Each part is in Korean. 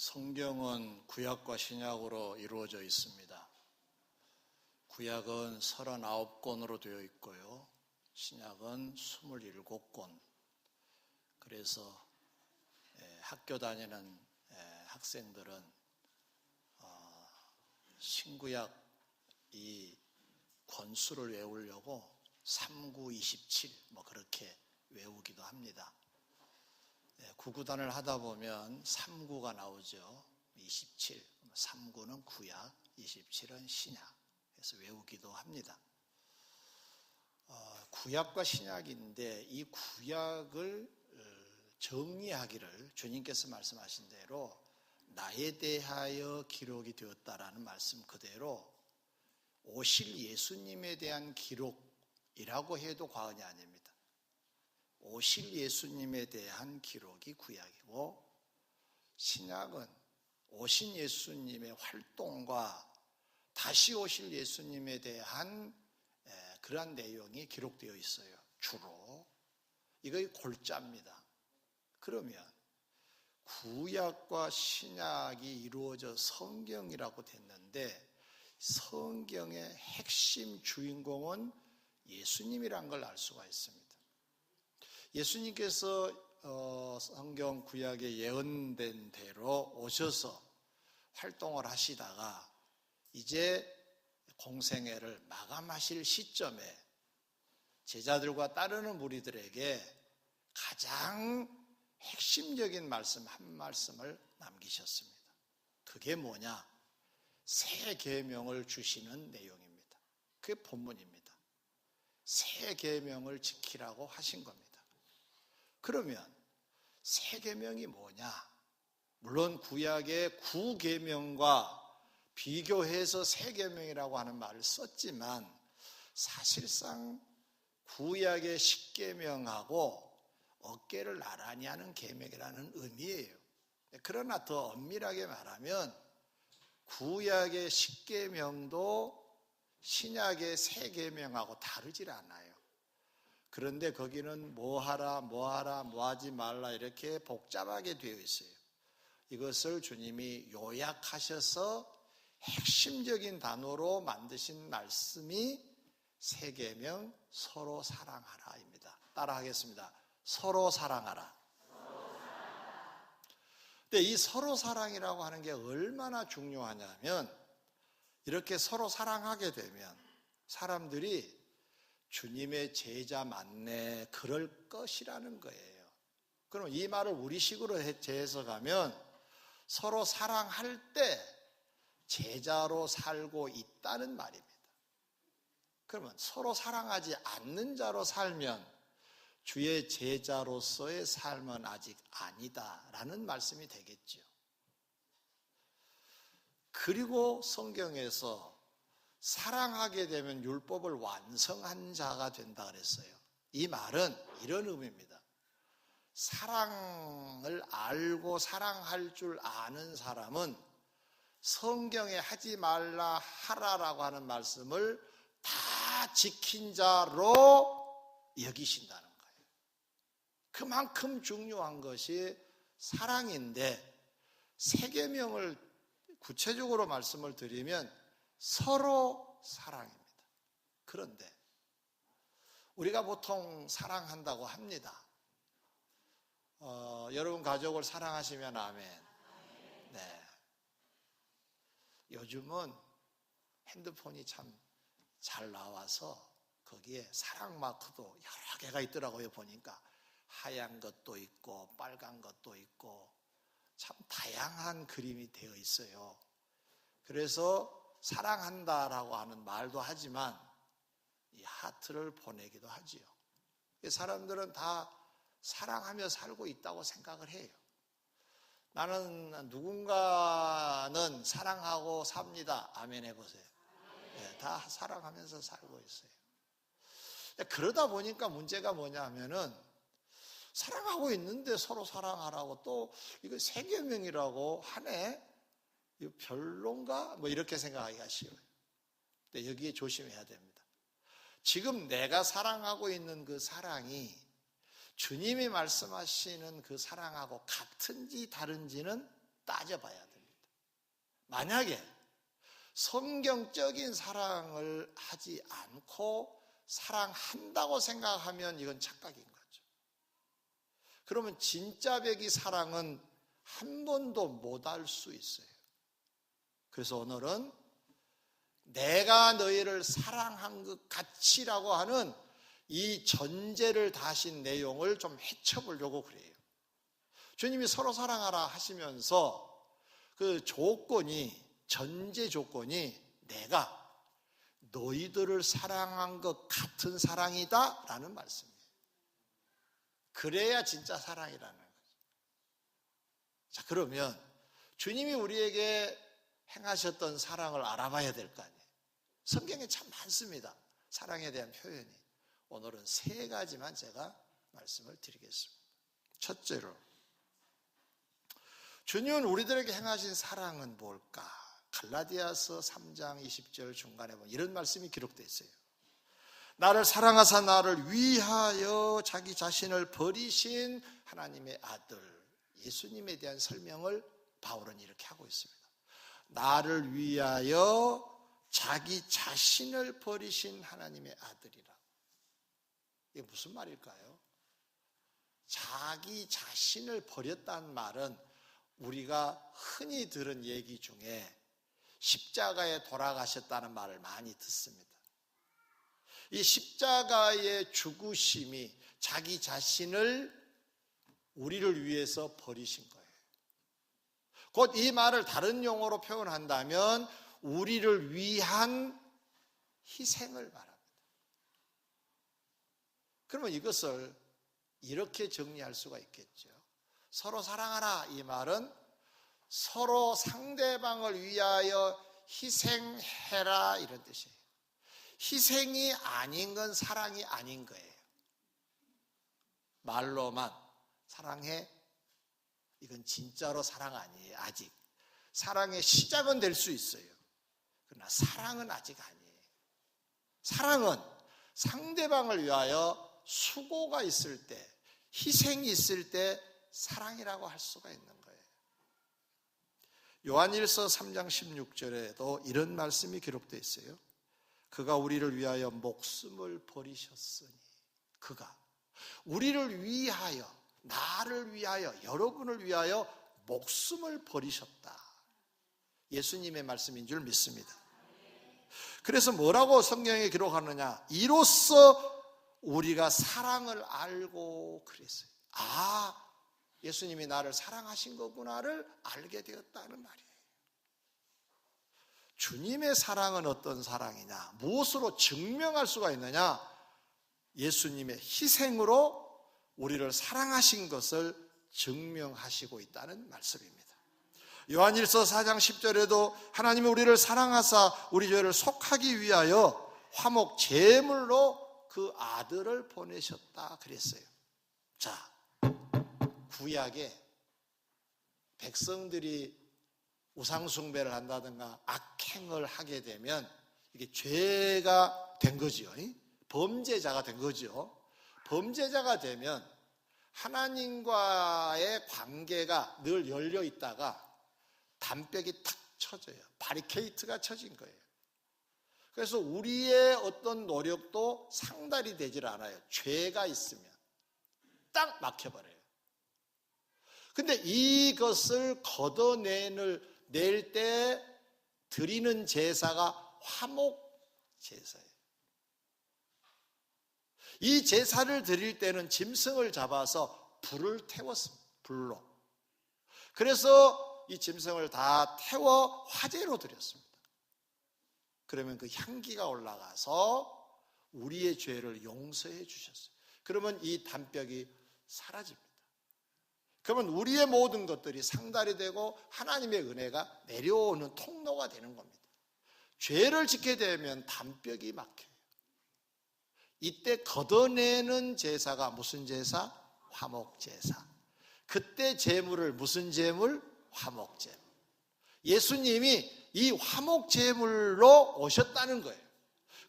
성경은 구약과 신약으로 이루어져 있습니다. 구약은 39권으로 되어 있고요. 신약은 27권. 그래서 학교 다니는 학생들은 신구약 이 권수를 외우려고 3927 그렇게 외우기도 합니다. 구구단을 하다 보면 3구가 나오죠. 27, 3구는 구약, 27은 신약. 그래서 외우기도 합니다. 구약과 신약인데 이 구약을 정리하기를 주님께서 말씀하신 대로 나에 대하여 기록이 되었다라는 말씀 그대로 오실 예수님에 대한 기록이라고 해도 과언이 아닙니다. 오실 예수님에 대한 기록이 구약이고 신약은 오신 예수님의 활동과 다시 오실 예수님에 대한 그러한 내용이 기록되어 있어요. 주로 이거 골자입니다. 그러면 구약과 신약이 이루어져 성경이라고 됐는데 성경의 핵심 주인공은 예수님이란 걸 알 수가 있습니다. 예수님께서 성경 구약에 예언된 대로 오셔서 활동을 하시다가 이제 공생애를 마감하실 시점에 제자들과 따르는 무리들에게 가장 핵심적인 말씀 한 말씀을 남기셨습니다. 그게 뭐냐? 새 계명을 주시는 내용입니다. 그게 본문입니다. 새 계명을 지키라고 하신 겁니다. 그러면 새 계명이 뭐냐? 물론 구약의 구계명과 비교해서 새 계명이라고 하는 말을 썼지만 사실상 구약의 십계명하고 어깨를 나란히 하는 계명이라는 의미예요. 그러나 더 엄밀하게 말하면 구약의 십계명도 신약의 새 계명하고 다르질 않아요. 그런데 거기는 뭐하라 뭐하지 말라 이렇게 복잡하게 되어 있어요. 이것을 주님이 요약하셔서 핵심적인 단어로 만드신 말씀이 새 계명 서로 사랑하라입니다. 따라하겠습니다. 서로 사랑하라. 근데 이 서로 사랑이라고 하는 게 얼마나 중요하냐면 이렇게 서로 사랑하게 되면 사람들이 주님의 제자 맞네 그럴 것이라는 거예요. 그럼 이 말을 우리식으로 재해석하면 서로 사랑할 때 제자로 살고 있다는 말입니다. 그러면 서로 사랑하지 않는 자로 살면 주의 제자로서의 삶은 아직 아니다라는 말씀이 되겠죠. 그리고 성경에서 사랑하게 되면 율법을 완성한 자가 된다 그랬어요. 이 말은 이런 의미입니다. 사랑을 알고 사랑할 줄 아는 사람은 성경에 하지 말라 하라라고 하는 말씀을 다 지킨 자로 여기신다는 거예요. 그만큼 중요한 것이 사랑인데 새 계명을 구체적으로 말씀을 드리면 서로 사랑입니다. 그런데 우리가 보통 사랑한다고 합니다. 여러분 가족을 사랑하시면 아멘. 네. 요즘은 핸드폰이 참 잘 나와서 거기에 사랑 마크도 여러 개가 있더라고요. 보니까 하얀 것도 있고 빨간 것도 있고 참 다양한 그림이 되어 있어요. 그래서 사랑한다라고 하는 말도 하지만 이 하트를 보내기도 하지요. 사람들은 다 사랑하며 살고 있다고 생각을 해요. 나는 누군가는 사랑하고 삽니다. 아멘 해보세요. 네, 다 사랑하면서 살고 있어요. 그러다 보니까 문제가 뭐냐 하면은 사랑하고 있는데 서로 사랑하라고 또 이거 새 계명이라고 하네? 이거 별론가? 이렇게 생각하기가 쉬워요. 근데 여기에 조심해야 됩니다. 지금 내가 사랑하고 있는 그 사랑이 주님이 말씀하시는 그 사랑하고 같은지 다른지는 따져봐야 됩니다. 만약에 성경적인 사랑을 하지 않고 사랑한다고 생각하면 이건 착각인 거죠. 그러면 진짜 배기 사랑은 한 번도 못 알 수 있어요. 그래서 오늘은 내가 너희를 사랑한 것 같이라고 하는 이 전제를 다신 내용을 좀 헤쳐보려고 그래요. 주님이 서로 사랑하라 하시면서 그 조건이, 전제 조건이 내가 너희들을 사랑한 것 같은 사랑이다 라는 말씀이에요. 그래야 진짜 사랑이라는 거죠. 자, 그러면 주님이 우리에게 행하셨던 사랑을 알아봐야 될 거 아니에요. 성경에 참 많습니다. 사랑에 대한 표현이. 오늘은 3가지만 제가 말씀을 드리겠습니다. 첫째로, 주님은 우리들에게 행하신 사랑은 뭘까? 갈라디아서 3장 20절 중간에 보면 이런 말씀이 기록되어 있어요. 나를 사랑하사 나를 위하여 자기 자신을 버리신 하나님의 아들 예수님에 대한 설명을 바울은 이렇게 하고 있습니다. 나를 위하여 자기 자신을 버리신 하나님의 아들이라. 이게 무슨 말일까요? 자기 자신을 버렸다는 말은 우리가 흔히 들은 얘기 중에 십자가에 돌아가셨다는 말을 많이 듣습니다. 이 십자가의 죽으심이 자기 자신을 우리를 위해서 버리신 거예요. 곧 이 말을 다른 용어로 표현한다면 우리를 위한 희생을 말합니다. 그러면 이것을 이렇게 정리할 수가 있겠죠. 서로 사랑하라, 이 말은 서로 상대방을 위하여 희생해라 이런 뜻이에요. 희생이 아닌 건 사랑이 아닌 거예요. 말로만 사랑해, 이건 진짜로 사랑 아니에요. 아직 사랑의 시작은 될 수 있어요. 그러나 사랑은 아직 아니에요. 사랑은 상대방을 위하여 수고가 있을 때, 희생이 있을 때 사랑이라고 할 수가 있는 거예요. 요한일서 3장 16절에도 이런 말씀이 기록되어 있어요. 그가 우리를 위하여 목숨을 버리셨으니, 그가 우리를 위하여, 나를 위하여, 여러분을 위하여 목숨을 버리셨다. 예수님의 말씀인 줄 믿습니다. 그래서 뭐라고 성경에 기록하느냐? 이로써 우리가 사랑을 알고 그랬어요. 아, 예수님이 나를 사랑하신 거구나를 알게 되었다는 말이에요. 주님의 사랑은 어떤 사랑이냐? 무엇으로 증명할 수가 있느냐? 예수님의 희생으로 우리를 사랑하신 것을 증명하시고 있다는 말씀입니다. 요한일서 4장 10절에도 하나님이 우리를 사랑하사 우리 죄를 속하기 위하여 화목 제물로 그 아들을 보내셨다 그랬어요. 자, 구약에 백성들이 우상숭배를 한다든가 악행을 하게 되면 이게 죄가 된 거지요. 범죄자가 된 거죠. 범죄자가 되면 하나님과의 관계가 늘 열려 있다가 담벽이 탁 쳐져요. 바리케이트가 쳐진 거예요. 그래서 우리의 어떤 노력도 상달이 되질 않아요. 죄가 있으면 딱 막혀버려요. 근데 이것을 낼 때 드리는 제사가 화목 제사예요. 이 제사를 드릴 때는 짐승을 잡아서 불을 태웠습니다. 불로. 그래서 이 짐승을 다 태워 화제로 드렸습니다. 그러면 그 향기가 올라가서 우리의 죄를 용서해 주셨어요. 그러면 이 담벽이 사라집니다. 그러면 우리의 모든 것들이 상달이 되고 하나님의 은혜가 내려오는 통로가 되는 겁니다. 죄를 짓게 되면 담벽이 막혀요. 이때 걷어내는 제사가 무슨 제사? 화목제사. 그때 제물을 무슨 제물? 화목제물. 예수님이 이 화목제물로 오셨다는 거예요.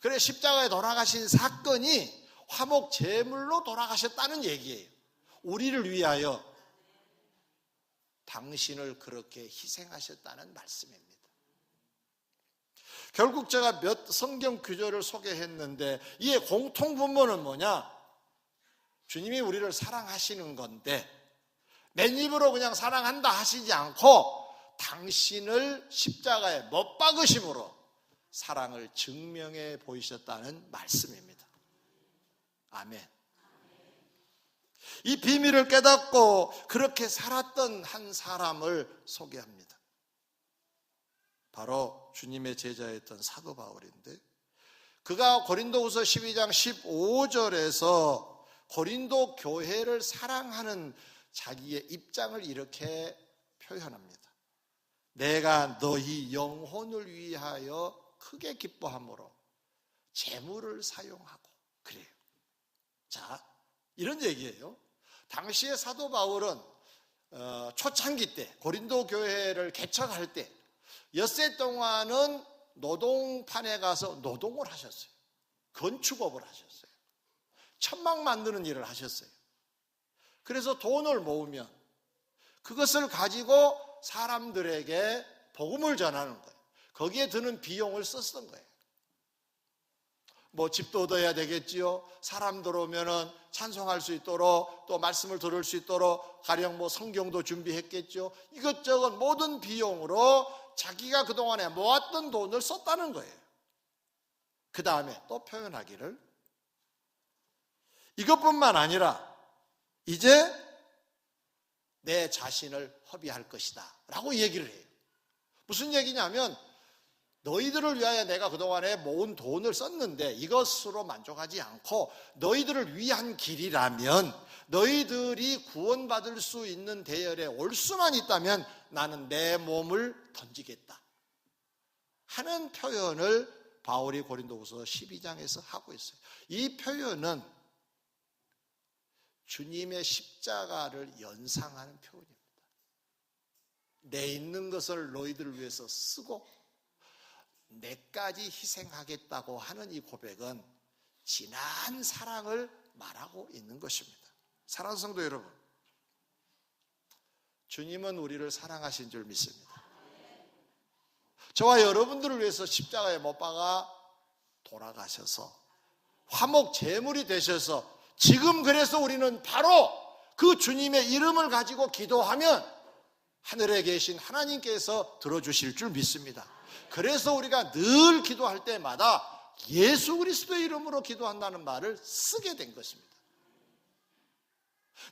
그래서 십자가에 돌아가신 사건이 화목제물로 돌아가셨다는 얘기예요. 우리를 위하여. 당신을 그렇게 희생하셨다는 말씀입니다. 결국 제가 몇 성경 구절을 소개했는데 이의 공통분모는 뭐냐? 주님이 우리를 사랑하시는 건데 맨 입으로 그냥 사랑한다 하시지 않고 당신을 십자가에 못 박으심으로 사랑을 증명해 보이셨다는 말씀입니다. 아멘. 이 비밀을 깨닫고 그렇게 살았던 한 사람을 소개합니다. 바로 주님의 제자였던 사도 바울인데, 그가 고린도후서 12장 15절에서 고린도 교회를 사랑하는 자기의 입장을 이렇게 표현합니다. 내가 너희 영혼을 위하여 크게 기뻐함으로 재물을 사용하고 그래요. 자, 이런 얘기예요. 당시에 사도 바울은 초창기 때 고린도 교회를 개척할 때 엿새 동안은 노동판에 가서 노동을 하셨어요. 건축업을 하셨어요. 천막 만드는 일을 하셨어요. 그래서 돈을 모으면 그것을 가지고 사람들에게 복음을 전하는 거예요. 거기에 드는 비용을 썼던 거예요. 뭐 집도 얻어야 되겠지요. 사람 들어오면은 찬송할 수 있도록, 또 말씀을 들을 수 있도록 가령 뭐 성경도 준비했겠죠. 이것저것 모든 비용으로 자기가 그동안에 모았던 돈을 썼다는 거예요. 그 다음에 또 표현하기를 이것뿐만 아니라 이제 내 자신을 허비할 것이다 라고 얘기를 해요. 무슨 얘기냐면 너희들을 위하여 내가 그동안에 모은 돈을 썼는데 이것으로 만족하지 않고 너희들을 위한 길이라면 너희들이 구원받을 수 있는 대열에 올 수만 있다면 나는 내 몸을 던지겠다 하는 표현을 바울이 고린도후서 12장에서 하고 있어요. 이 표현은 주님의 십자가를 연상하는 표현입니다. 내 있는 것을 너희들을 위해서 쓰고 내까지 희생하겠다고 하는 이 고백은 진한 사랑을 말하고 있는 것입니다. 사랑하는 성도 여러분, 주님은 우리를 사랑하신 줄 믿습니다. 저와 여러분들을 위해서 십자가에 못 박아 돌아가셔서 화목 제물이 되셔서 지금 그래서 우리는 바로 그 주님의 이름을 가지고 기도하면 하늘에 계신 하나님께서 들어주실 줄 믿습니다. 그래서 우리가 늘 기도할 때마다 예수 그리스도의 이름으로 기도한다는 말을 쓰게 된 것입니다.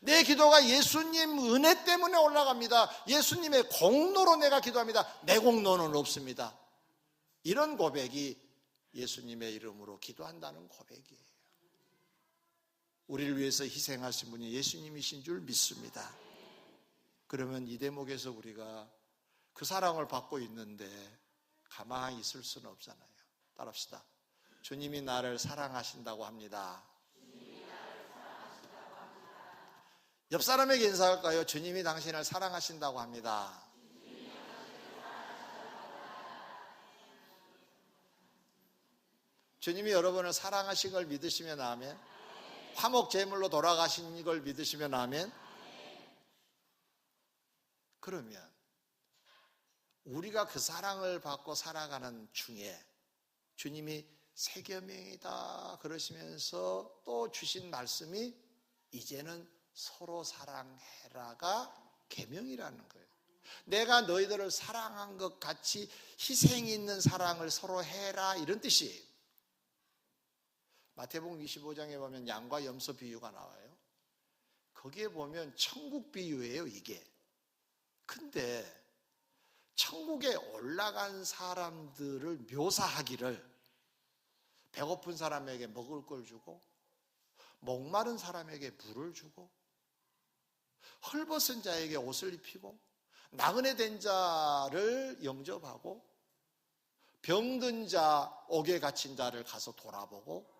내 기도가 예수님 은혜 때문에 올라갑니다. 예수님의 공로로 내가 기도합니다. 내 공로는 없습니다. 이런 고백이 예수님의 이름으로 기도한다는 고백이에요. 우리를 위해서 희생하신 분이 예수님이신 줄 믿습니다. 그러면 이 대목에서 우리가 그 사랑을 받고 있는데 가만히 있을 수는 없잖아요. 따라합시다. 주님이 나를 사랑하신다고 합니다. 옆 사람에게 인사할까요? 주님이 당신을 사랑하신다고 합니다. 주님이 여러분을 사랑하신 걸 믿으시면 아멘. 화목 제물로 돌아가신 걸 믿으시면 아멘. 그러면 우리가 그 사랑을 받고 살아가는 중에 주님이 세계명이다 그러시면서 또 주신 말씀이 이제는 서로 사랑해라가 계명이라는 거예요. 내가 너희들을 사랑한 것 같이 희생 있는 사랑을 서로 해라 이런 뜻이에요. 마태복음 25장에 보면 양과 염소 비유가 나와요. 거기에 보면 천국 비유예요 이게. 근데 천국에 올라간 사람들을 묘사하기를 배고픈 사람에게 먹을 걸 주고 목마른 사람에게 물을 주고 헐벗은 자에게 옷을 입히고 나그네 된 자를 영접하고 병든 자, 옥에 갇힌 자를 가서 돌아보고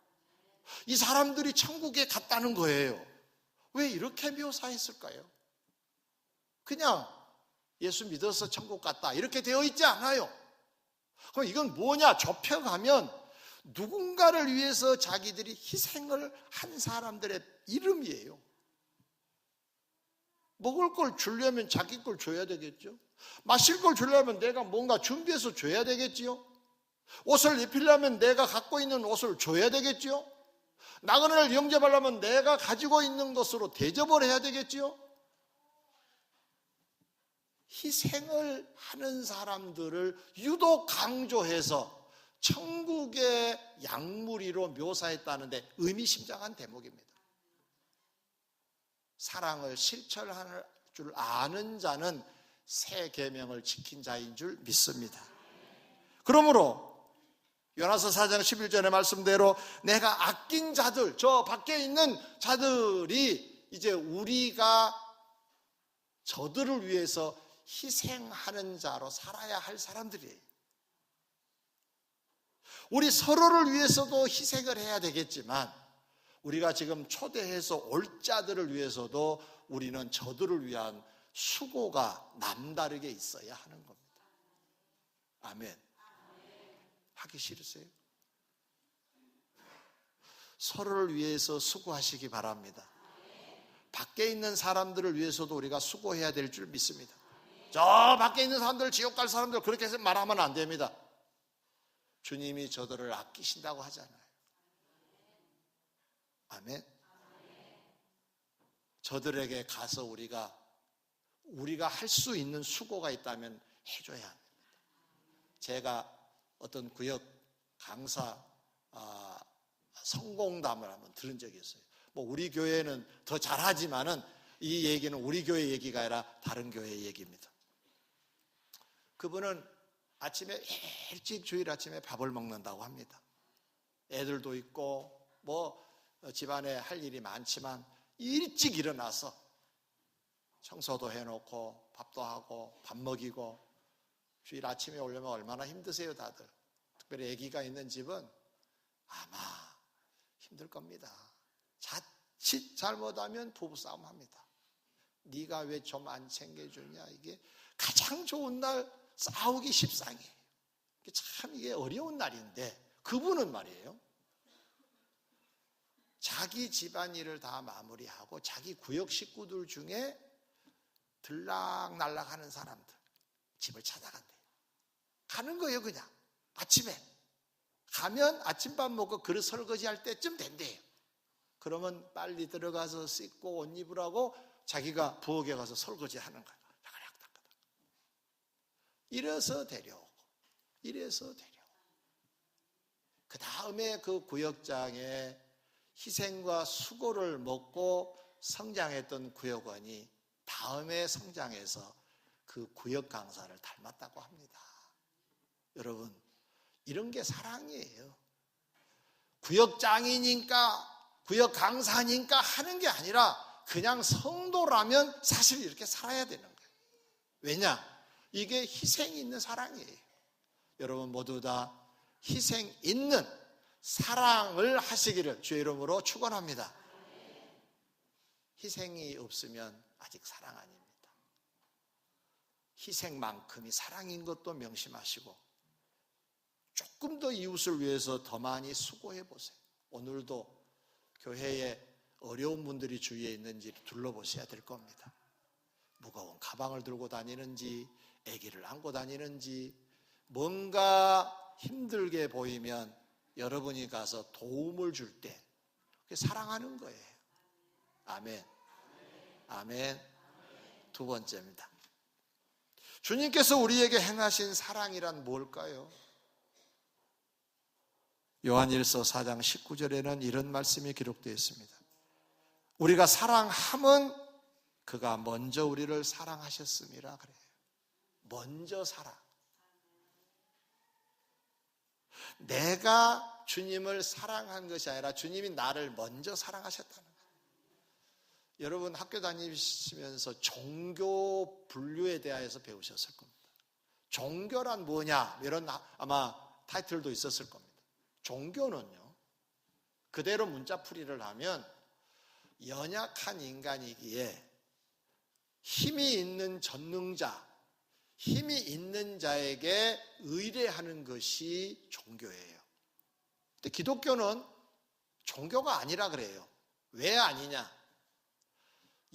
이 사람들이 천국에 갔다는 거예요. 왜 이렇게 묘사했을까요? 그냥 예수 믿어서 천국 갔다 이렇게 되어 있지 않아요. 그럼 이건 뭐냐? 좁혀가면 누군가를 위해서 자기들이 희생을 한 사람들의 이름이에요. 먹을 걸 주려면 자기 걸 줘야 되겠죠. 마실 걸 주려면 내가 뭔가 준비해서 줘야 되겠지요. 옷을 입히려면 내가 갖고 있는 옷을 줘야 되겠지요. 나그네를 영접하려면 내가 가지고 있는 것으로 대접을 해야 되겠지요. 희생을 하는 사람들을 유독 강조해서 천국의 양무리로 묘사했다는데 의미심장한 대목입니다. 사랑을 실천할 줄 아는 자는 새 계명을 지킨 자인 줄 믿습니다. 그러므로 요나서 4장 11절의 말씀대로 내가 아낀 자들, 저 밖에 있는 자들이 이제 우리가 저들을 위해서 희생하는 자로 살아야 할 사람들이에요. 우리 서로를 위해서도 희생을 해야 되겠지만 우리가 지금 초대해서 올 자들을 위해서도 우리는 저들을 위한 수고가 남다르게 있어야 하는 겁니다. 아멘. 하기 싫으세요? 서로를 위해서 수고하시기 바랍니다. 밖에 있는 사람들을 위해서도 우리가 수고해야 될 줄 믿습니다. 저 밖에 있는 사람들, 지옥 갈 사람들 그렇게 해서 말하면 안 됩니다. 주님이 저들을 아끼신다고 하잖아요. 아멘. 저들에게 가서 우리가 할 수 있는 수고가 있다면 해줘야 합니다. 제가 어떤 구역 강사 성공담을 한번 들은 적이 있어요. 뭐 우리 교회는 더 잘하지만은 이 얘기는 우리 교회 얘기가 아니라 다른 교회 얘기입니다. 그분은 아침에 일찍 주일 아침에 밥을 먹는다고 합니다. 애들도 있고 뭐 집안에 할 일이 많지만 일찍 일어나서 청소도 해놓고 밥도 하고 밥 먹이고 주일 아침에 오려면 얼마나 힘드세요 다들. 특별히 아기가 있는 집은 아마 힘들 겁니다. 자칫 잘못하면 부부싸움 합니다. 네가 왜 좀 안 챙겨주냐. 이게 가장 좋은 날 싸우기 십상이에요. 참 이게 어려운 날인데 그분은 말이에요. 자기 집안일을 다 마무리하고 자기 구역 식구들 중에 들락날락하는 사람들 집을 찾아간대요. 가는 거예요. 그냥 아침에 가면 아침밥 먹고 그릇 설거지할 때쯤 된대요. 그러면 빨리 들어가서 씻고 옷 입으라고 자기가 부엌에 가서 설거지하는 거예요. 이래서 데려오고 이래서 데려오고 그 다음에 그 구역장에 희생과 수고를 먹고 성장했던 구역원이 다음에 성장해서 그 구역 강사를 닮았다고 합니다. 여러분, 이런 게 사랑이에요. 구역장이니까 구역 강사니까 하는 게 아니라 그냥 성도라면 사실 이렇게 살아야 되는 거예요. 왜냐? 이게 희생이 있는 사랑이에요. 여러분 모두 다 희생 있는 사랑을 하시기를 주의 이름으로 축원합니다. 희생이 없으면 아직 사랑 아닙니다. 희생만큼이 사랑인 것도 명심하시고 조금 더 이웃을 위해서 더 많이 수고해 보세요. 오늘도 교회에 어려운 분들이 주위에 있는지 둘러보셔야 될 겁니다. 무거운 가방을 들고 다니는지 아기를 안고 다니는지 뭔가 힘들게 보이면 여러분이 가서 도움을 줄 때 그게 사랑하는 거예요. 아멘. 아멘. 두 번째입니다. 주님께서 우리에게 행하신 사랑이란 뭘까요? 요한일서 4장 19절에는 이런 말씀이 기록되어 있습니다. 우리가 사랑함은 그가 먼저 우리를 사랑하셨음이라 그래요. 먼저 사랑. 내가 주님을 사랑한 것이 아니라 주님이 나를 먼저 사랑하셨다는 거예요. 여러분 학교 다니시면서 종교 분류에 대해서 배우셨을 겁니다. 종교란 뭐냐 이런 아마 타이틀도 있었을 겁니다. 종교는요 그대로 문자풀이를 하면 연약한 인간이기에 힘이 있는 전능자, 힘이 있는 자에게 의뢰하는 것이 종교예요. 근데 기독교는 종교가 아니라 그래요. 왜 아니냐?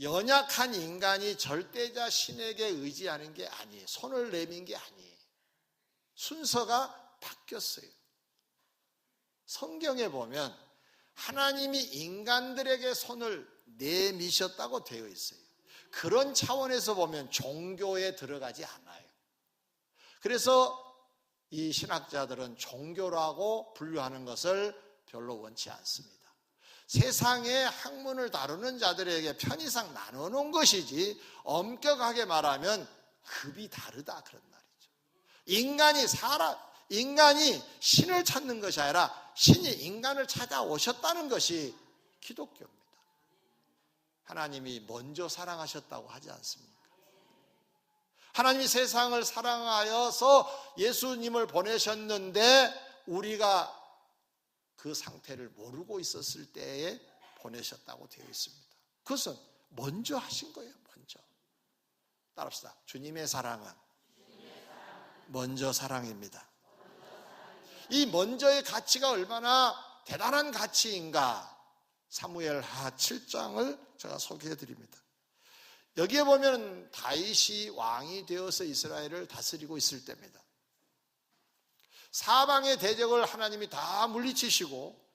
연약한 인간이 절대자 신에게 의지하는 게 아니에요. 손을 내민 게 아니에요. 순서가 바뀌었어요. 성경에 보면 하나님이 인간들에게 손을 내미셨다고 되어 있어요. 그런 차원에서 보면 종교에 들어가지 않아요. 그래서 이 신학자들은 종교라고 분류하는 것을 별로 원치 않습니다. 세상의 학문을 다루는 자들에게 편의상 나눠놓은 것이지 엄격하게 말하면 급이 다르다 그런 말이죠. 인간이 신을 찾는 것이 아니라 신이 인간을 찾아오셨다는 것이 기독교입니다. 하나님이 먼저 사랑하셨다고 하지 않습니까? 하나님이 세상을 사랑하여서 예수님을 보내셨는데 우리가 그 상태를 모르고 있었을 때에 보내셨다고 되어 있습니다. 그것은 먼저 하신 거예요. 먼저. 따라합시다. 주님의 사랑은 먼저 사랑입니다. 이 먼저의 가치가 얼마나 대단한 가치인가 사무엘하 7장을 제가 소개해 드립니다. 여기에 보면 다윗이 왕이 되어서 이스라엘을 다스리고 있을 때입니다. 사방의 대적을 하나님이 다 물리치시고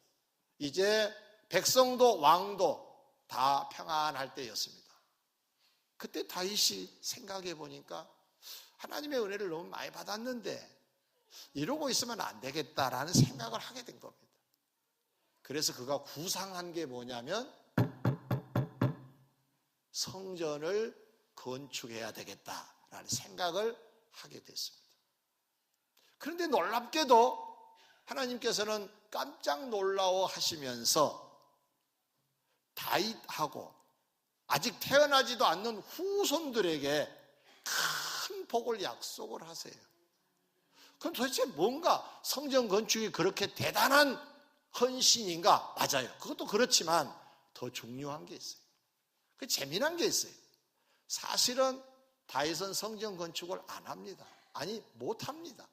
이제 백성도 왕도 다 평안할 때였습니다. 그때 다윗이 생각해 보니까 하나님의 은혜를 너무 많이 받았는데 이러고 있으면 안 되겠다라는 생각을 하게 된 겁니다. 그래서 그가 구상한 게 뭐냐면 성전을 건축해야 되겠다라는 생각을 하게 됐습니다. 그런데 놀랍게도 하나님께서는 깜짝 놀라워 하시면서 다윗하고 아직 태어나지도 않는 후손들에게 큰 복을 약속을 하세요. 그럼 도대체 뭔가 성전 건축이 그렇게 대단한 헌신인가? 맞아요. 그것도 그렇지만 더 중요한 게 있어요. 그 재미난 게 있어요. 사실은 다윗은 성전 건축을 안 합니다. 아니 못 합니다.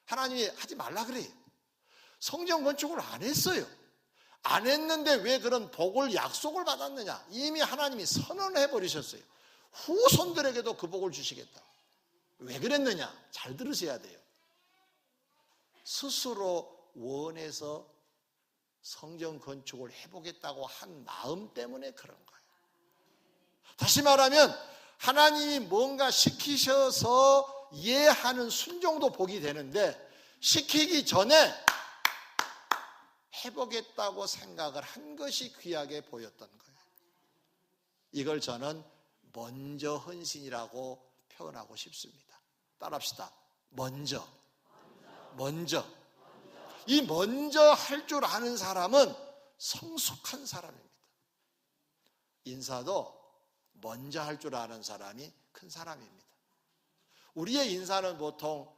하나님이 하지 말라 그래요. 성전 건축을 안 했어요. 안 했는데 왜 그런 복을 약속을 받았느냐? 이미 하나님이 선언해 버리셨어요. 후손들에게도 그 복을 주시겠다. 왜 그랬느냐? 잘 들으셔야 돼요. 스스로 원해서 성전 건축을 해보겠다고 한 마음 때문에 그런 거예요. 다시 말하면 하나님이 뭔가 시키셔서 이해하는 순종도 복이 되는데 시키기 전에 해보겠다고 생각을 한 것이 귀하게 보였던 거예요. 이걸 저는 먼저 헌신이라고 표현하고 싶습니다. 따라합시다. 먼저. 이 먼저 할 줄 아는 사람은 성숙한 사람입니다. 인사도 먼저 할 줄 아는 사람이 큰 사람입니다. 우리의 인사는 보통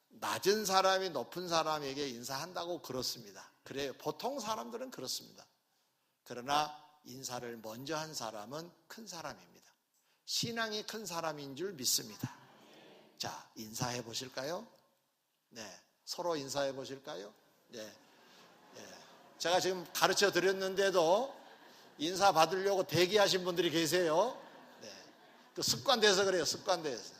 낮은 사람이 높은 사람에게 인사한다고 그렇습니다. 그래요. 보통 사람들은 그렇습니다. 그러나 인사를 먼저 한 사람은 큰 사람입니다. 신앙이 큰 사람인 줄 믿습니다. 자, 인사해 보실까요? 네. 서로 인사해 보실까요? 네. 제가 지금 가르쳐 드렸는데도 인사 받으려고 대기하신 분들이 계세요. 네. 그 습관돼서 그래요. 습관돼서.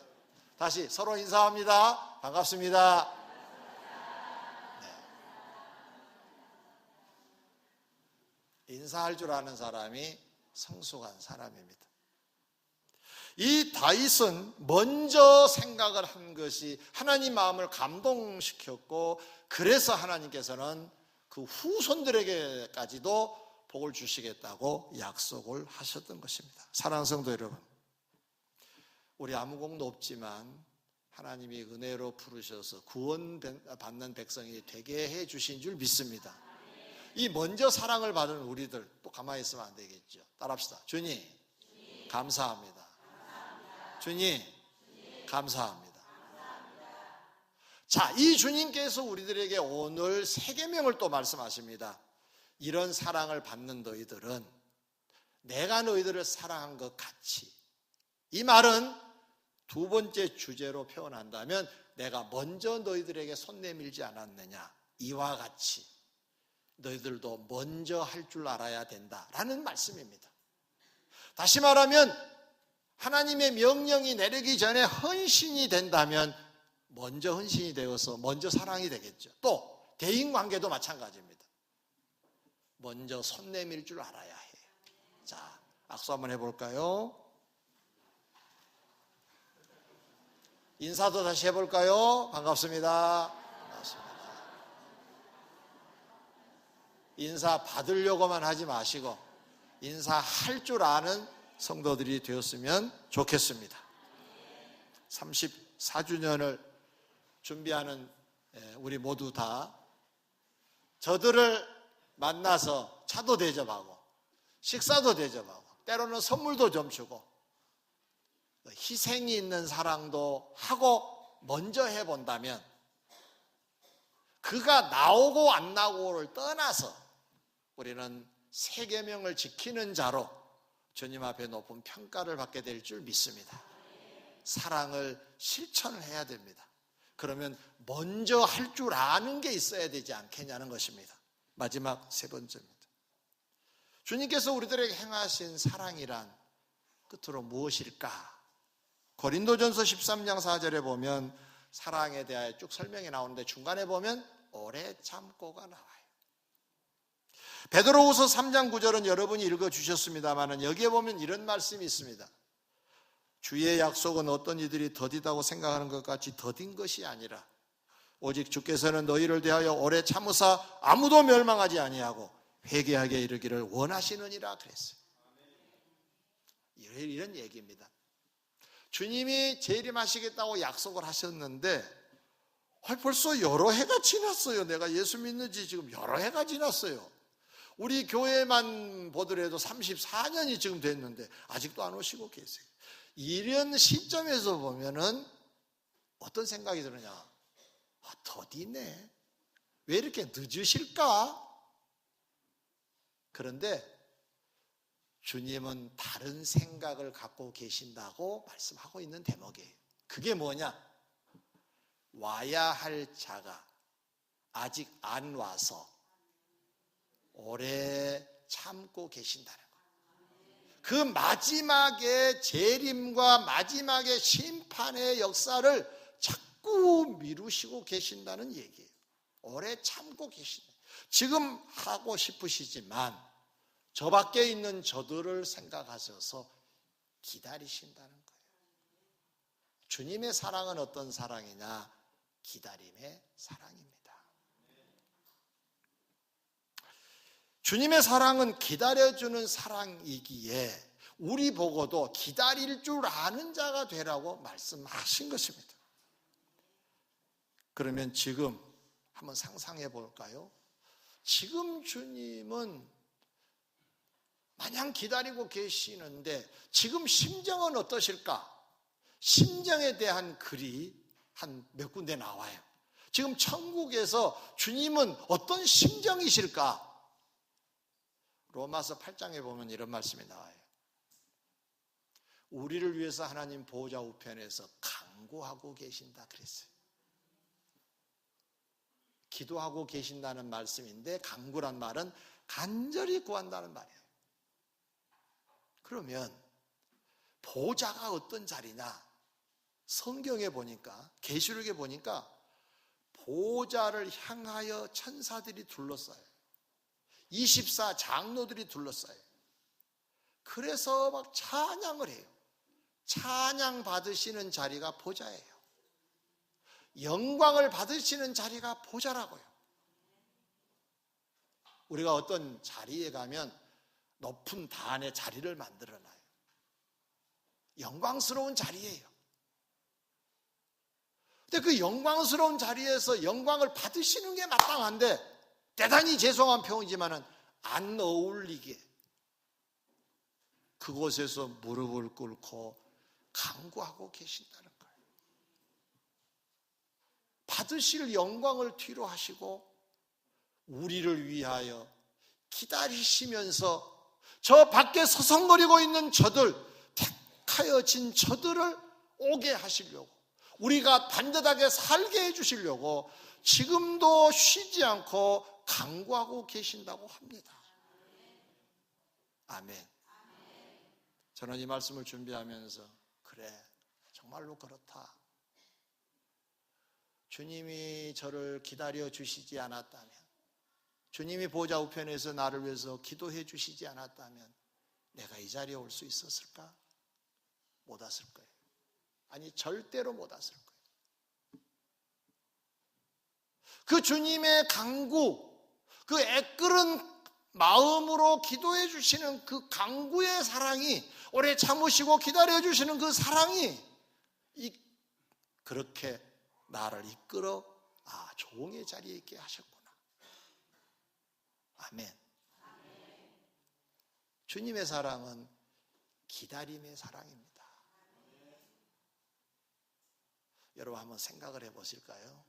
다시 서로 인사합니다. 반갑습니다. 네. 인사할 줄 아는 사람이 성숙한 사람입니다. 이 다윗은 먼저 생각을 한 것이 하나님 마음을 감동시켰고 그래서 하나님께서는 그 후손들에게까지도 복을 주시겠다고 약속을 하셨던 것입니다. 사랑하는 성도 여러분, 우리 아무 공도 없지만 하나님이 은혜로 부르셔서 구원받는 백성이 되게 해주신 줄 믿습니다. 이 먼저 사랑을 받은 우리들 또 가만히 있으면 안 되겠죠. 따라합시다. 주님 감사합니다. 주님 감사합니다. 자, 이 주님께서 우리들에게 오늘 세 계명을 또 말씀하십니다. 이런 사랑을 받는 너희들은 내가 너희들을 사랑한 것 같이. 이 말은 두 번째 주제로 표현한다면 내가 먼저 너희들에게 손 내밀지 않았느냐, 이와 같이 너희들도 먼저 할 줄 알아야 된다라는 말씀입니다. 다시 말하면 하나님의 명령이 내리기 전에 헌신이 된다면 먼저 헌신이 되어서 먼저 사랑이 되겠죠. 또 대인관계도 마찬가지입니다. 먼저 손 내밀 줄 알아야 해요. 자, 악수 한번 해볼까요? 인사도 다시 해볼까요? 반갑습니다. 반갑습니다. 인사 받으려고만 하지 마시고 인사할 줄 아는 성도들이 되었으면 좋겠습니다. 34주년을 준비하는 우리 모두 다 저들을 만나서 차도 대접하고 식사도 대접하고 때로는 선물도 좀 주고 희생이 있는 사랑도 하고 먼저 해본다면 그가 나오고 안 나오고를 떠나서 우리는 세계명을 지키는 자로 주님 앞에 높은 평가를 받게 될 줄 믿습니다. 사랑을 실천을 해야 됩니다. 그러면 먼저 할 줄 아는 게 있어야 되지 않겠냐는 것입니다. 마지막 세 번째입니다. 주님께서 우리들에게 행하신 사랑이란 끝으로 무엇일까? 고린도전서 13장 4절에 보면 사랑에 대하여 쭉 설명이 나오는데 중간에 보면 오래 참고가 나와요. 베드로후서 3장 9절은 여러분이 읽어주셨습니다만 여기에 보면 이런 말씀이 있습니다. 주의 약속은 어떤 이들이 더디다고 생각하는 것 같이 더딘 것이 아니라 오직 주께서는 너희를 대하여 오래 참으사 아무도 멸망하지 아니하고 회개하게 이르기를 원하시느니라 그랬어요. 이런 얘기입니다. 주님이 재림하시겠다고 약속을 하셨는데 벌써 여러 해가 지났어요. 내가 예수 믿는 지 지금 여러 해가 지났어요. 우리 교회만 보더라도 34년이 지금 됐는데 아직도 안 오시고 계세요. 이런 시점에서 보면은 어떤 생각이 드느냐? 더디네. 왜 이렇게 늦으실까? 그런데 주님은 다른 생각을 갖고 계신다고 말씀하고 있는 대목이에요. 그게 뭐냐? 와야 할 자가 아직 안 와서 오래 참고 계신다는 거예요. 그 마지막에 재림과 마지막에 심판의 역사를 자꾸 미루시고 계신다는 얘기예요. 오래 참고 계신다. 지금 하고 싶으시지만 저 밖에 있는 저들을 생각하셔서 기다리신다는 거예요. 주님의 사랑은 어떤 사랑이냐? 기다림의 사랑입니다. 주님의 사랑은 기다려주는 사랑이기에 우리 보고도 기다릴 줄 아는 자가 되라고 말씀하신 것입니다. 그러면 지금 한번 상상해 볼까요? 지금 주님은 마냥 기다리고 계시는데 지금 심정은 어떠실까? 심정에 대한 글이 한 몇 군데 나와요. 지금 천국에서 주님은 어떤 심정이실까? 로마서 8장에 보면 이런 말씀이 나와요. 우리를 위해서 하나님 보호자 우편에서 간구하고 계신다 그랬어요. 기도하고 계신다는 말씀인데 간구란 말은 간절히 구한다는 말이에요. 그러면 보호자가 어떤 자리냐? 성경에 보니까 계시록에 보니까 보호자를 향하여 천사들이 둘러싸요. 24 장로들이 둘러싸요. 그래서 막 찬양을 해요. 찬양 받으시는 자리가 보좌예요. 영광을 받으시는 자리가 보좌라고요. 우리가 어떤 자리에 가면 높은 단의 자리를 만들어놔요. 영광스러운 자리예요. 근데 그 영광스러운 자리에서 영광을 받으시는 게 마땅한데 대단히 죄송한 표현이지만 안 어울리게 그곳에서 무릎을 꿇고 간구하고 계신다는 거예요. 받으실 영광을 뒤로 하시고 우리를 위하여 기다리시면서 저 밖에 서성거리고 있는 저들, 택하여진 저들을 오게 하시려고, 우리가 단단하게 살게 해주시려고 지금도 쉬지 않고 간구하고 계신다고 합니다. 아멘. 저는 이 말씀을 준비하면서 그래, 정말로 그렇다. 주님이 저를 기다려 주시지 않았다면, 주님이 보좌 우편에서 나를 위해서 기도해 주시지 않았다면 내가 이 자리에 올 수 있었을까? 못 왔을 거예요. 아니, 절대로 못 왔을 거예요. 그 주님의 강구, 그 애끓은 마음으로 기도해 주시는 그 강구의 사랑이, 오래 참으시고 기다려 주시는 그 사랑이 그렇게 나를 이끌어 종의 자리에 있게 하셨구나. 아멘. 주님의 사랑은 기다림의 사랑입니다. 여러분 한번 생각을 해보실까요?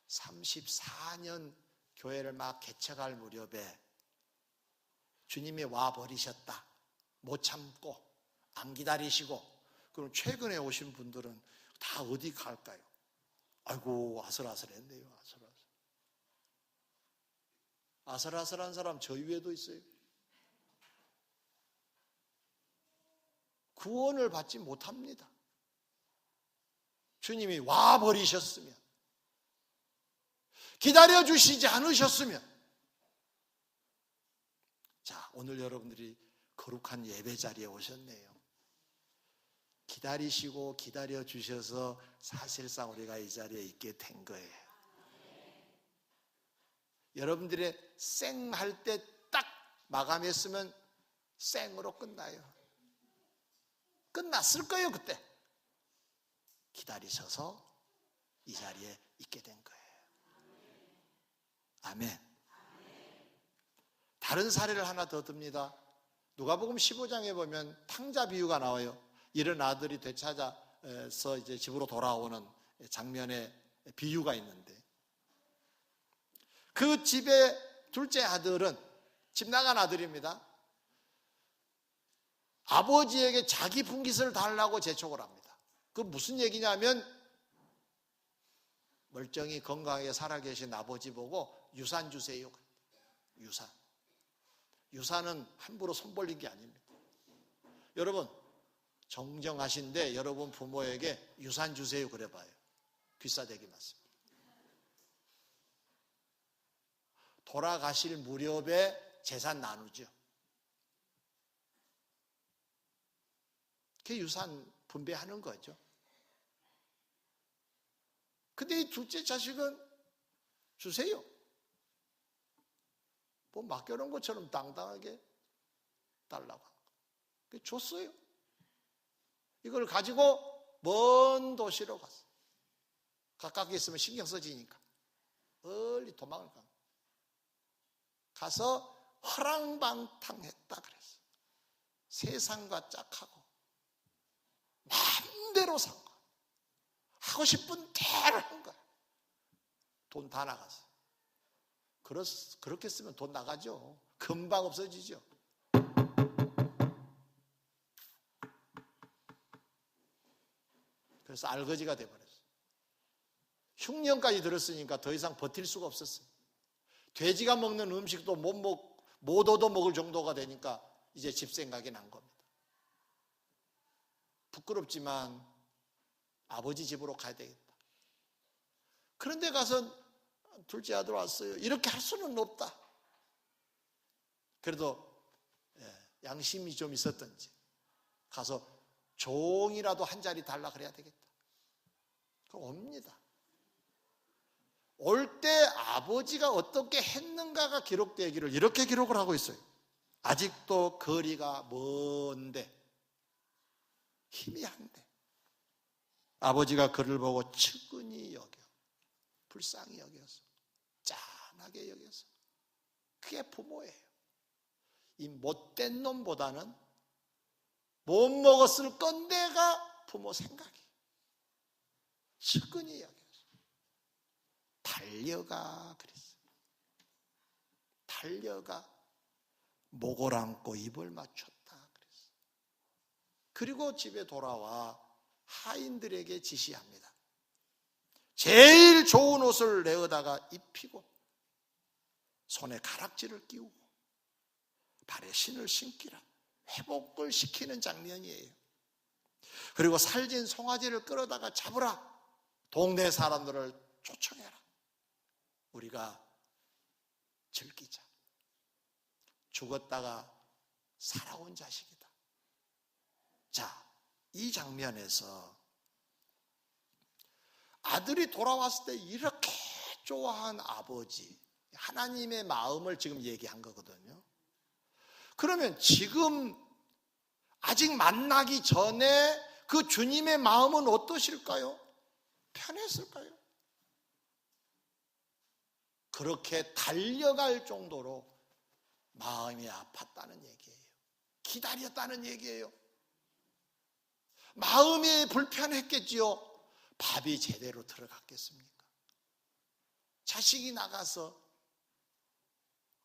34년 교회를 막 개척할 무렵에 주님이 와버리셨다, 못 참고 안 기다리시고, 그럼 최근에 오신 분들은 다 어디 갈까요? 아이고, 아슬아슬했네요. 아슬아슬한 사람 저희 위에도 있어요. 구원을 받지 못합니다. 주님이 와버리셨으면, 기다려주시지 않으셨으면. 자, 오늘 여러분들이 거룩한 예배 자리에 오셨네요. 기다리시고 기다려주셔서 사실상 우리가 이 자리에 있게 된 거예요. 여러분들의 쌩할 때 딱 마감했으면 쌩으로 끝나요. 끝났을 거예요. 그때 기다리셔서 이 자리에 있게 된 거예요. 아멘. 다른 사례를 하나 더 듭니다. 누가복음 15장에 보면 탕자 비유가 나와요. 이런 아들이 되찾아서 이제 집으로 돌아오는 장면의 비유가 있는데, 그 집의 둘째 아들은, 집 나간 아들입니다, 아버지에게 자기 분깃을 달라고 재촉을 합니다. 그 무슨 얘기냐면, 멀쩡히 건강하게 살아계신 아버지 보고 유산 주세요. 유산은 함부로 손 벌린 게 아닙니다. 여러분 정정하신데 여러분 부모에게 유산 주세요 그래봐요. 귀싸대기 맞습니다. 돌아가실 무렵에 재산 나누죠. 그게 유산 분배하는 거죠. 근데 이 둘째 자식은 주세요. 뭐 맡겨놓은 것처럼 당당하게 달라고 줬어요. 이걸 가지고 먼 도시로 갔어요. 가깝게 있으면 신경 써지니까 멀리 도망을 가서 허랑방탕했다 그랬어요. 세상과 짝하고 마음대로 산 거야. 하고 싶은 대로 한 거야. 돈 다 나갔어. 그렇게 쓰면 돈 나가죠. 금방 없어지죠. 그래서 알거지가 돼버렸어요. 흉년까지 들었으니까 더 이상 버틸 수가 없었어요. 돼지가 먹는 음식도 못 얻어먹을 정도가 되니까 이제 집 생각이 난 겁니다. 부끄럽지만 아버지 집으로 가야 되겠다. 그런데 가서 둘째 아들 왔어요. 이렇게 할 수는 없다. 그래도 양심이 좀 있었던지 가서 종이라도 한 자리 달라 그래야 되겠다. 그럼 옵니다. 올 때 아버지가 어떻게 했는가가 기록되기를 이렇게 기록을 하고 있어요. 아직도 거리가 먼데 희미한데 아버지가 그를 보고 측은히 여겨, 불쌍히 여겨서, 짠하게 여겨서. 그게 부모예요. 이 못된 놈보다는 못 먹었을 건데가 부모 생각이. 측은히 여겨서 달려가 그랬어요. 달려가 목을 안고 입을 맞췄다 그랬어요. 그리고 집에 돌아와 하인들에게 지시합니다. 제일 좋은 옷을 내어다가 입히고 손에 가락지를 끼우고 발에 신을 신기라. 회복을 시키는 장면이에요. 그리고 살진 송아지를 끌어다가 잡으라. 동네 사람들을 초청해라. 우리가 즐기자. 죽었다가 살아온 자식이다. 자, 이 장면에서 아들이 돌아왔을 때 이렇게 좋아한 아버지, 하나님의 마음을 지금 얘기한 거거든요. 그러면 지금 아직 만나기 전에 그 주님의 마음은 어떠실까요? 편했을까요? 그렇게 달려갈 정도로 마음이 아팠다는 얘기예요. 기다렸다는 얘기예요. 마음이 불편했겠지요. 밥이 제대로 들어갔겠습니까? 자식이 나가서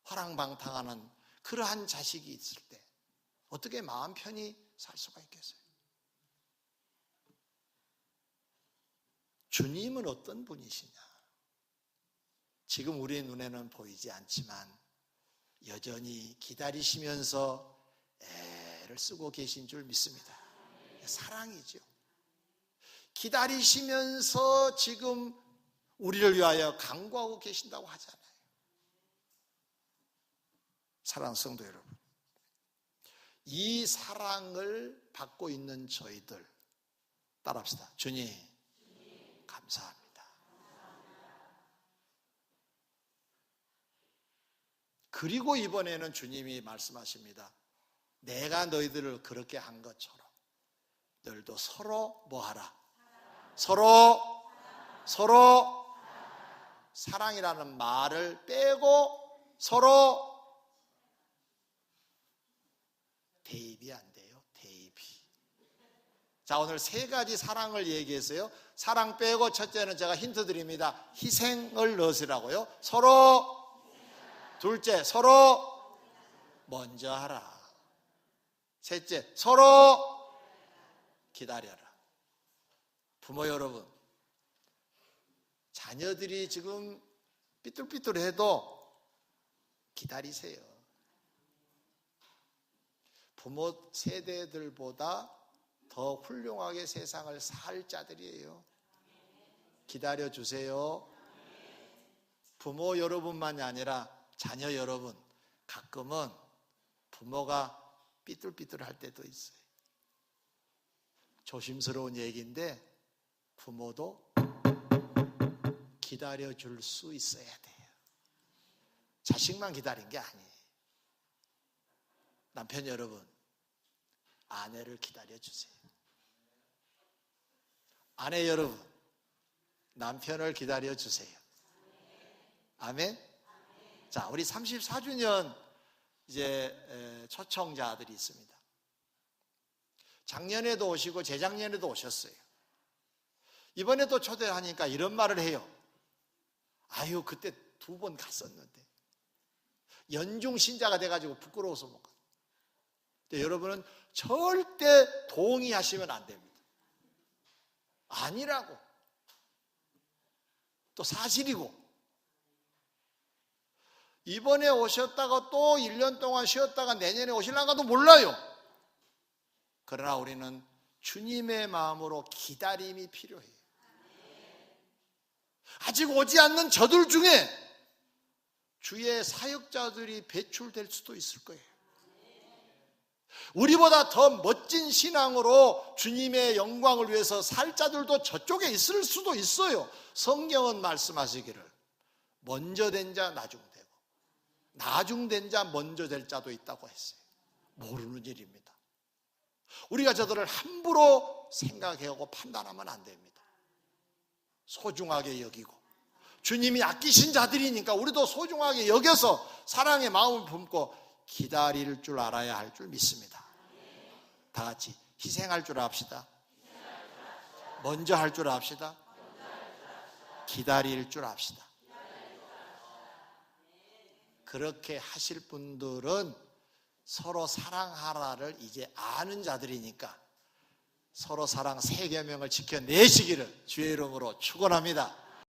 화랑방탕하는 그러한 자식이 있을 때 어떻게 마음 편히 살 수가 있겠어요? 주님은 어떤 분이시냐? 지금 우리 눈에는 보이지 않지만 여전히 기다리시면서 애를 쓰고 계신 줄 믿습니다. 사랑이죠. 기다리시면서 지금 우리를 위하여 간구하고 계신다고 하잖아요. 사랑하는 성도 여러분, 이 사랑을 받고 있는 저희들 따라합시다. 주님, 감사합니다. 그리고 이번에는 주님이 말씀하십니다. 내가 너희들을 그렇게 한 것처럼 너희들도 서로 뭐하라? 서로 사랑이라는 말을 빼고 서로 대입이 안 돼요. 대입이. 자, 오늘 세 가지 사랑을 얘기했어요. 사랑 빼고 첫째는 제가 힌트 드립니다. 희생을 넣으시라고요. 서로. 둘째, 서로 먼저 하라. 셋째, 서로 기다려라. 부모 여러분, 자녀들이 지금 삐뚤삐뚤해도 기다리세요. 부모 세대들보다 더 훌륭하게 세상을 살 자들이에요. 기다려주세요. 부모 여러분만이 아니라 자녀 여러분, 가끔은 부모가 삐뚤삐뚤할 때도 있어요. 조심스러운 얘기인데 부모도 기다려줄 수 있어야 돼요. 자식만 기다린 게 아니에요. 남편 여러분, 아내를 기다려주세요. 아내 여러분, 남편을 기다려주세요. 아멘? 자, 우리 34주년 이제 초청자들이 있습니다. 작년에도 오시고 재작년에도 오셨어요. 이번에도 초대하니까 이런 말을 해요. 아유, 그때 2번 갔었는데 연중 신자가 돼가지고 부끄러워서 못 가요. 근데 여러분은 절대 동의하시면 안 됩니다. 아니라고. 또 사실이고. 이번에 오셨다가 또 1년 동안 쉬었다가 내년에 오실랑가도 몰라요. 그러나 우리는 주님의 마음으로 기다림이 필요해요. 아직 오지 않는 저들 중에 주의 사역자들이 배출될 수도 있을 거예요. 우리보다 더 멋진 신앙으로 주님의 영광을 위해서 살 자들도 저쪽에 있을 수도 있어요. 성경은 말씀하시기를 먼저 된 자 나중 되고 나중 된 자 먼저 될 자도 있다고 했어요. 모르는 일입니다. 우리가 저들을 함부로 생각하고 판단하면 안 됩니다. 소중하게 여기고 주님이 아끼신 자들이니까 우리도 소중하게 여겨서 사랑의 마음을 품고 기다릴 줄 알아야 할 줄 믿습니다. 다 같이 희생할 줄 압시다. 먼저 할 줄 압시다. 기다릴 줄 압시다. 그렇게 하실 분들은 서로 사랑하라를 이제 아는 자들이니까 서로 사랑 3계명을 지켜내시기를 주의 이름으로 축원합니다.